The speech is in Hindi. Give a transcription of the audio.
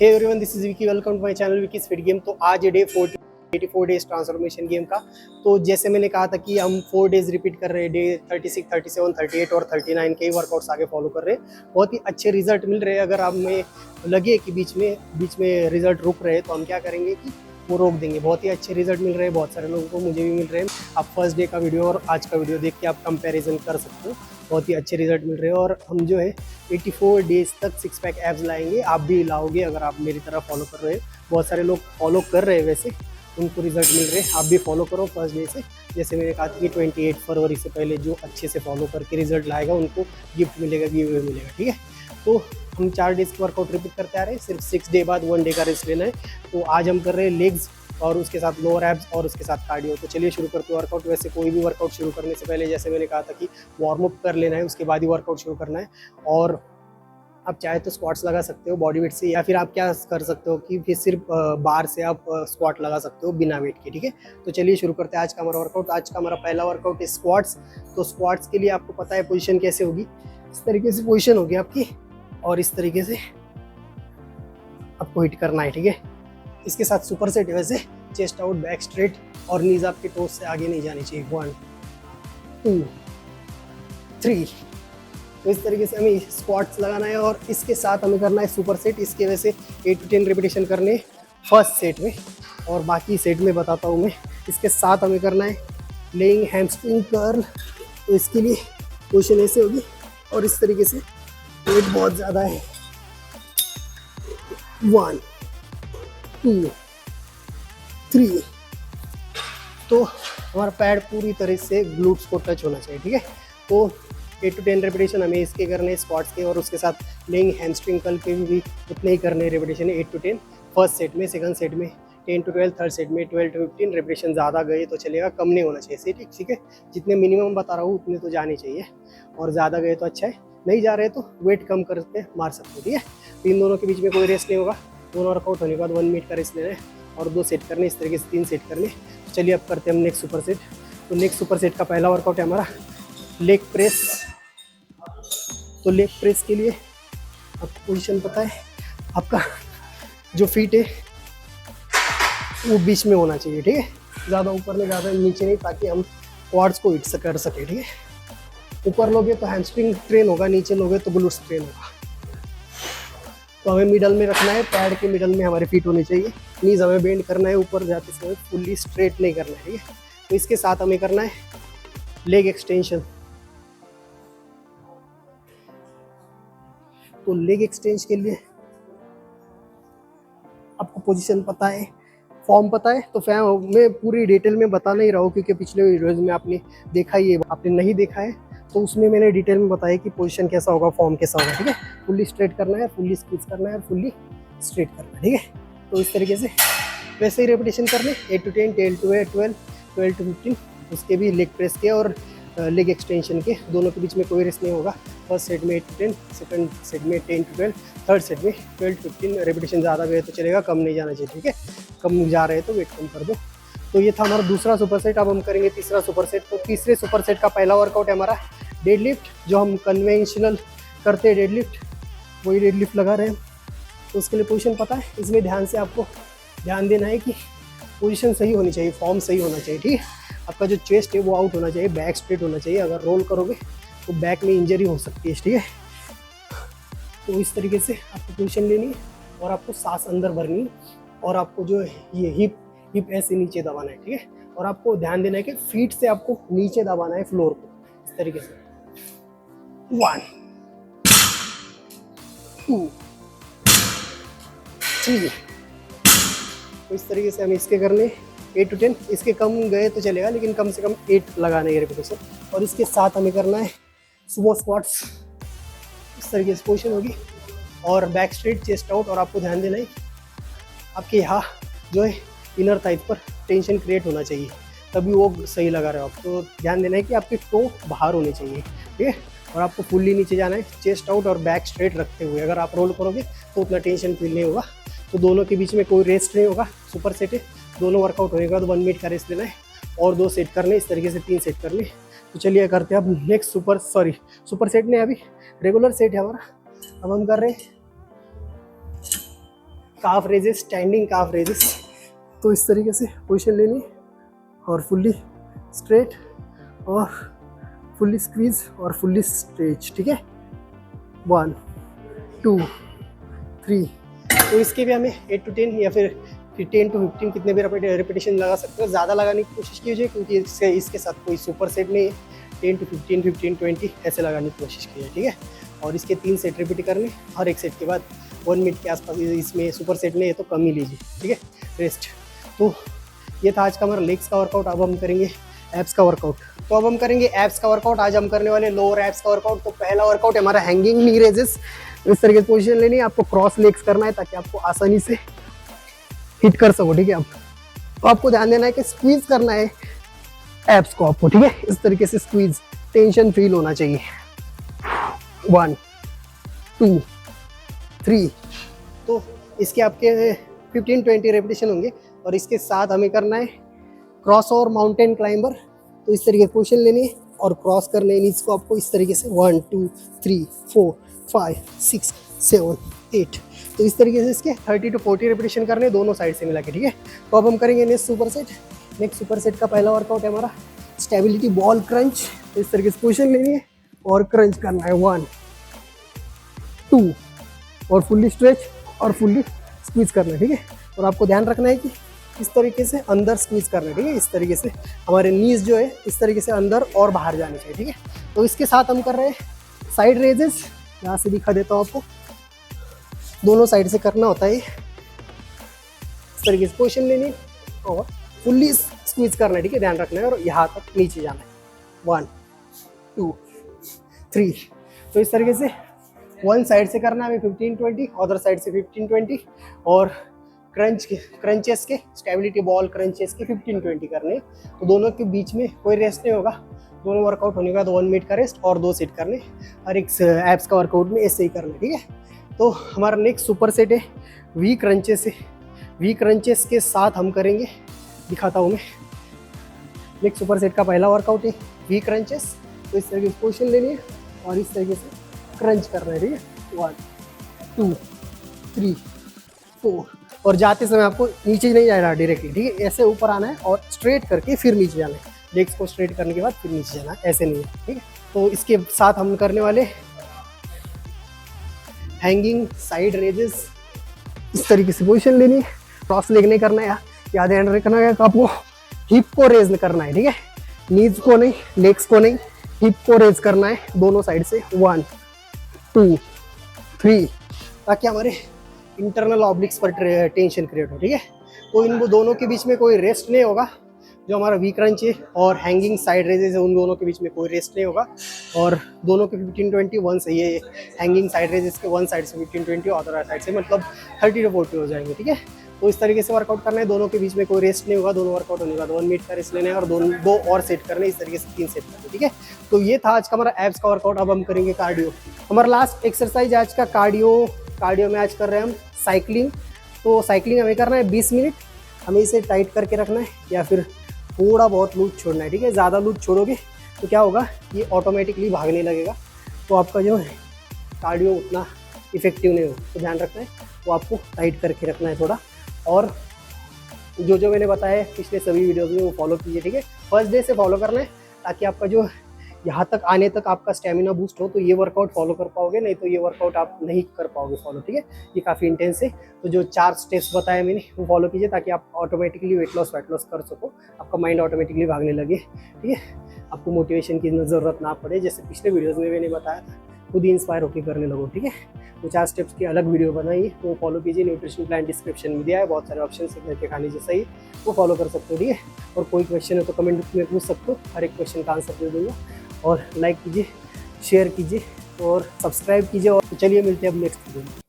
Hey everyone, this is Vicky. Welcome to my channel Vicky's fit game. तो आज डे 84 डेज ट्रांसफॉर्मेशन गेम का। तो जैसे मैंने कहा था कि हम 4 डेज रिपीट कर रहे हैं, डे 36, 37, 38 और 39 के ही वर्कआउट्स आगे फॉलो कर रहे हैं। बहुत ही अच्छे रिजल्ट मिल रहे हैं। अगर हमें लगे कि बीच में रिजल्ट रुक रहे हैं तो हम क्या करेंगे कि वो रोक देंगे। बहुत ही अच्छे रिजल्ट मिल रहे हैं बहुत सारे लोगों को, मुझे भी मिल रहे हैं। आप फर्स्ट डे का वीडियो और आज का वीडियो देख के आप कंपैरिजन कर सकते हो। बहुत ही अच्छे रिजल्ट मिल रहे हैं और हम जो है 84 डेज तक 6 पैक एब्स लाएंगे। आप भी लाओगे अगर आप मेरी तरह फॉलो कर रहे हैं। बहुत सारे लोग फॉलो कर रहे हैं, वैसे उनको रिजल्ट मिल रहे हैं। आप भी फॉलो करो फर्स्ट डे से। जैसे मैंने कहा था कि 28 फरवरी से पहले जो अच्छे से फॉलो करके रिजल्ट लाएगा उनको गिफ्ट मिलेगा, गिव अवे मिलेगा। ठीक है, तो हम 4 डेज की वर्कआउट रिपीट करते आ रहे हैं। सिर्फ 6 डे बाद 1 डे का रेस्ट लेना है। तो आज हम कर रहे हैं लेग्स और उसके साथ लोअर एब्स और उसके साथ कार्डियो। तो चलिए शुरू करते हैं वर्कआउट। वैसे कोई भी वर्कआउट शुरू करने से पहले जैसे मैंने कहा था कि वार्म अप कर लेना है, उसके बाद ही वर्कआउट शुरू करना है। और आप चाहे तो स्क्वाट्स लगा सकते हो बॉडी वेट से, या फिर आप क्या कर सकते हो कि फिर सिर्फ बार से आप स्क्वाट लगा सकते हो बिना वेट के। ठीक है, तो चलिए शुरू करते हैं आज का हमारा वर्कआउट। आज का हमारा पहला वर्कआउट है स्क्वाट्स। तो स्क्वाट्स के लिए आपको पता है पोजीशन कैसे होगी। इस तरीके से पोजीशन होगी आपकी और इस तरीके से आपको हिट करना है। ठीक है, इसके साथ सुपर सेट है। वैसे चेस्ट आउट, बैक स्ट्रेट और नीज आपके टोस से आगे नहीं जानी चाहिए। 1 2 3। तो इस तरीके से हमें स्क्वाट्स लगाना है और इसके साथ हमें करना है सुपर सेट। इसके वजह से 8 to 10 रिपीटेशन करने फर्स्ट सेट में, और बाकी सेट में बताता हूँ मैं। इसके साथ हमें करना है लेइंग हैमस्ट्रिंग कर्ल। तो इसके लिए पोजीशन ऐसे होगी और इस तरीके से वेट बहुत ज़्यादा है। 1 2 3। तो हमारा पैड पूरी तरह से ग्लूट्स को टच होना चाहिए। ठीक है, तो 8 to 10 रेपिटेशन हमें इसके करने स्क्वाट्स के, और उसके साथ लेइंग हैमस्ट्रिंग कर्ल के भी उतने ही करने रेपिटेशन 8 to 10 फर्स्ट सेट में। सेकंड सेट में 10 to 12, थर्ड सेट में 12 to 15 रेपिटेशन। ज़्यादा गए तो चलेगा, कम नहीं होना चाहिए सेट। ठीक है, जितने मिनिमम बता रहा हूँ उतने तो जाने चाहिए, और ज़्यादा गए तो अच्छा है। नहीं जा रहे तो वेट कम करके मार सकते हो। ठीक है, तो इन दोनों के बीच में कोई रेस्ट नहीं होगा। दोनों वर्कआउट होने के बाद 1 मिनट का रेस्ट लेना है और 2 सेट करने। इस तरीके से 3 सेट करने। तो चलिए अब करते हैं हम नेक्स्ट सुपर सेट। तो नेक्स्ट सुपर सेट का पहला वर्कआउट है हमारा लेग प्रेस। तो लेग प्रेस के लिए आपको पोजीशन पता है, आपका जो फीट है वो बीच में होना चाहिए। ठीक है, ज़्यादा ऊपर नहीं, ज़्यादा नीचे नहीं, ताकि हम क्वाड्स को हिट कर सके। ठीक है, ऊपर लोगे तो हैमस्ट्रिंग ट्रेन होगा, नीचे लोगे तो ग्लूट्स ट्रेन होगा। तो हमें मिडल में रखना है, पैड के मिडल में हमारे फीट होने चाहिए। नीज हमें बेंड करना है, ऊपर जाते समय फुल्ली स्ट्रेट नहीं करना है। ठीक है, तो इसके साथ हमें करना है लेग एक्सटेंशन। तो लेग एक्सटेंशन के लिए आपको पोजीशन पता है, फॉर्म पता है। तो मैं पूरी डिटेल में बता नहीं रहा हूँ, क्योंकि पिछले वीडियोज में आपने देखा ही है। आपने नहीं देखा है तो उसमें मैंने डिटेल में बताया कि पोजीशन कैसा होगा, फॉर्म कैसा होगा। ठीक है, फुल्ली स्ट्रेट करना है, फुल्ली स्क्वीज करना है और फुल्ली स्ट्रेट करना है। ठीक है, तो इस तरीके से वैसे ही रेपिटेशन करने 8 to 10, 10 to 12, 12 to 15। उसके भी लेग प्रेस के और लेग एक्सटेंशन के, दोनों के बीच में कोई रेस्ट नहीं होगा। फर्स्ट सेट में 8 to 10, सेकंड सेट में 10 to 12, थर्ड सेट में 12 to 15 रेपिटेशन। ज़्यादा गए तो चलेगा, कम नहीं जाना चाहिए। ठीक है, कम जा रहे हैं तो वेट कम कर दो। तो ये था हमारा दूसरा सुपर सेट। अब हम करेंगे तीसरा सुपर सेट। तो तीसरे सुपर सेट का पहला वर्कआउट है हमारा डेडलिफ्ट। जो हम कन्वेंशनल करते हैं डेडलिफ्ट, वही डेडलिफ्ट लगा रहे हैं। तो उसके लिए पोजीशन पता है। इसमें ध्यान से आपको ध्यान देना है कि पोजीशन सही होनी चाहिए, फॉर्म सही होना चाहिए। ठीक है, आपका जो चेस्ट है वो आउट होना चाहिए, बैक स्ट्रेट होना चाहिए। अगर रोल करोगे तो बैक में इंजरी हो सकती है। ठीक है, तो इस तरीके से आपको पोजीशन लेनी है और आपको सांस अंदर भरनी है, और आपको जो है ये हिप ऐसे नीचे दबाना है। ठीक है, और आपको ध्यान देना है कि फीट से आपको नीचे दबाना है फ्लोर को, इस तरीके से। 1 2 3। तो इस तरीके से हमें इसके करने 8 to 10। इसके कम गए तो चलेगा, लेकिन कम से कम 8 लगाने की रेपिटेशन। और इसके साथ हमें करना है सुमो स्क्वाट्स। इस तरीके से पोजीशन होगी और बैक स्ट्रेट, चेस्ट आउट। और आपको ध्यान देना है आपके यहाँ जो है इनर थाइज पर टेंशन क्रिएट होना चाहिए, तभी वो सही लगा रहे हो आप। तो ध्यान देना है कि आपके टो बाहर होने चाहिए। ठीक है, और आपको फुल्ली नीचे जाना है, चेस्ट आउट और बैक स्ट्रेट रखते हुए। अगर आप रोल करोगे तो उतना टेंशन फील नहीं होगा। तो दोनों के बीच में कोई रेस्ट नहीं होगा। सुपर सेट है, दोनों वर्कआउट होने के बाद 1 मिनट का रेस्ट लेना है और 2 सेट करने। इस तरीके से 3 सेट करने। तो चलिए करते हैं अब नेक्स्ट सुपर सेट नहीं, अभी रेगुलर सेट है हमारा। अब हम कर रहे हैं काफ रेजेस, स्टैंडिंग काफ रेजेस। तो इस तरीके से पोजीशन लेनी और फुल्ली स्ट्रेट और फुल्ली स्क्वीज और फुल्ली स्ट्रेच, ठीक है। 1 2 3। तो इसके भी हमें 8 to 10 या फिर 10 to 15 कितने भी रिपीटेशन लगा सकते हो। ज़्यादा लगाने की कोशिश कीजिए क्योंकि इसके साथ कोई सुपर सेट नहीं है। 10 to 15 15 20 ऐसे लगाने की कोशिश कीजिए, ठीक है। और इसके 3 सेट रिपीट करने, हर एक सेट के बाद 1 मिनट के आसपास। इसमें सुपर सेट नहीं है तो कम ही लीजिए, ठीक है, रेस्ट। तो ये था आज का हमारा लेग्स का वर्कआउट। अब हम करेंगे एब्स का वर्कआउट। तो अब हम करेंगे एब्स का वर्कआउट। आज हम करने वाले लोअर एब्स का वर्कआउट। तो पहला वर्कआउट है हमारा हैंगिंग नी रेजेस। इस तरीके से पोजीशन लेनी है, आपको क्रॉस लेग्स करना है ताकि आपको आसानी से हिट कर सको, ठीक है। अब तो आपको ध्यान देना है कि स्क्वीज करना है एब्स को आपको, ठीक है। इस तरीके से स्क्वीज, टेंशन फील होना चाहिए। 1 2 3। तो इसके आपके 15-20 रेपिटेशन होंगे। और इसके साथ हमें करना है क्रॉस और माउंटेन क्लाइंबर। तो इस तरीके से पोजीशन लेनी है और क्रॉस करने है नीचे को आपको इस तरीके से 1 2 3 4 5 6 7 8। तो इस तरीके से इसके 30 to 40 रेपिटेशन करने दोनों साइड से मिला के, ठीक है। तो अब हम करेंगे next super set. Next super set का पहला वर्कआउट है हमारा स्टेबिलिटी बॉल क्रंच। तो इस तरीके से पोजीशन लेनी है और क्रंच करना है 1 2 और फुल्ली स्ट्रेच और फुल्ली स्क्वीज करना है, ठीक है। और आपको ध्यान रखना है कि इस तरीके से अंदर स्क्वीज करना है, ठीक है। इस तरीके से हमारे नीज जो है इस तरीके से अंदर और बाहर जाने चाहिए, ठीक है। तो इसके साथ हम कर रहे हैं साइड रेजेस। यहाँ से दिखा देता हूँ आपको, दोनों साइड से करना होता है। इस तरीके से पोजीशन लेनी और फुल्ली स्क्वीज करना है, ठीक है, ध्यान रखना है। और यहाँ तक नीचे जाना है 1 2 3। तो इस तरीके से वन साइड से करना है हमें 15-20, अदर साइड से 15-20। और क्रंचेस के स्टेबिलिटी बॉल क्रंचेस के 15-20 करने। तो दोनों के बीच में कोई रेस्ट नहीं होगा। दोनों वर्कआउट होने के बाद 1 मिनट का रेस्ट और 2 सेट करने। हर एक एब्स का वर्कआउट में ऐसे ही करना, ठीक है। तो हमारा नेक्स्ट सुपर सेट है वी क्रंचेस है। वी क्रंचेस के साथ हम करेंगे, दिखाता हूँ मैं। नेक्स्ट सुपर सेट का पहला वर्कआउट है वी क्रंचेस। तो इस तरीके से पोजीशन लेनी है और इस तरीके से क्रंच करना है, ठीक है। 1 2 3 4। और जाते समय आपको नीचे नहीं जाना डायरेक्टली, ठीक है। ऐसे ऊपर आना है और स्ट्रेट करके फिर नीचे जाना है। लेग्स को स्ट्रेट करने के बाद फिर नीचे जाना है, ऐसे नहीं है, ठीक है। तो इसके साथ हम करने वाले हैंगिंग साइड रेजेस। इस तरीके से पोजीशन लेनी है, क्रॉस लेग नहीं करना है। याद ध्यान रखना है कि आपको हिप को रेज करना है, ठीक है। नीज को नहीं, लेग्स को नहीं, हिप को रेज करना है दोनों साइड से 1 2 3, ताकि हमारे इंटरनल ऑब्लिक्स पर टेंशन क्रिएट हो, ठीक है। तो इन दोनों के बीच में कोई रेस्ट नहीं होगा। जो हमारा वी क्रंच है और हैंगिंग साइड रेजेस है, उन दोनों के बीच में कोई रेस्ट नहीं होगा। और दोनों के 15-20 वन से, ये हैंगिंग साइड रेजेस के वन साइड से 15-20 और अदर साइड से मतलब 30 to 40 हो जाएंगे, ठीक है। तो इस तरीके से वर्कआउट करना है, दोनों के बीच में कोई रेस्ट नहीं होगा। दोनों वर्कआउट होने के बाद 1 मिनट का रेस्ट लेना है और दो और सेट करने, इस तरीके से 3 सेट करने, ठीक है। तो ये था आज का हमारा एब्स का वर्कआउट। अब हम करेंगे कार्डियो। हमारा लास्ट एक्सरसाइज आज का कार्डियो में आज कर रहे हैं हम साइकिलिंग। तो साइकिलिंग हमें करना है 20 मिनट। हमें इसे टाइट करके रखना है या फिर थोड़ा बहुत लूज छोड़ना है, ठीक है। ज़्यादा लूज छोड़ोगे तो क्या होगा, ये ऑटोमेटिकली भागने लगेगा। तो आपका जो है कार्डियो उतना इफेक्टिव नहीं हो। तो ध्यान रखना है, वो आपको टाइट करके रखना है थोड़ा। और जो मैंने बताया है पिछले सभी वीडियोज़ में वो फॉलो कीजिए, ठीक है। फर्स्ट डे से फॉलो करना है ताकि आपका जो यहाँ तक आने तक आपका स्टेमिना बूस्ट हो। तो ये वर्कआउट फॉलो कर पाओगे, नहीं तो ये वर्कआउट आप नहीं कर पाओगे फॉलो, ठीक है। ये काफ़ी इंटेंस है। तो जो 4 स्टेप्स बताए मैंने वो फॉलो कीजिए ताकि आप ऑटोमेटिकली वेट लॉस कर सको। आपका माइंड ऑटोमेटिकली भागने लगे, ठीक है। आपको मोटिवेशन की ज़रूरत ना पड़े, जैसे पिछले वीडियोज़ में मैंने बताया था, खुद ही इंस्पायर होकर करने लगो, ठीक है। तो 4 स्टेप्स की अलग वीडियो बनाइए, वो फॉलो कीजिए। न्यूट्रिशन प्लान डिस्क्रिप्शन में दिया है, बहुत सारे ऑप्शन है घर के खाने जैसा ही, वो फॉलो कर सकते हो, ठीक है। और कोई क्वेश्चन है तो कमेंट में पूछ सकते हो, हर एक क्वेश्चन का आंसर दे दूँगा। और लाइक कीजिए, शेयर कीजिए और सब्सक्राइब कीजिए। और चलिए मिलते हैं अब नेक्स्ट वीडियो में।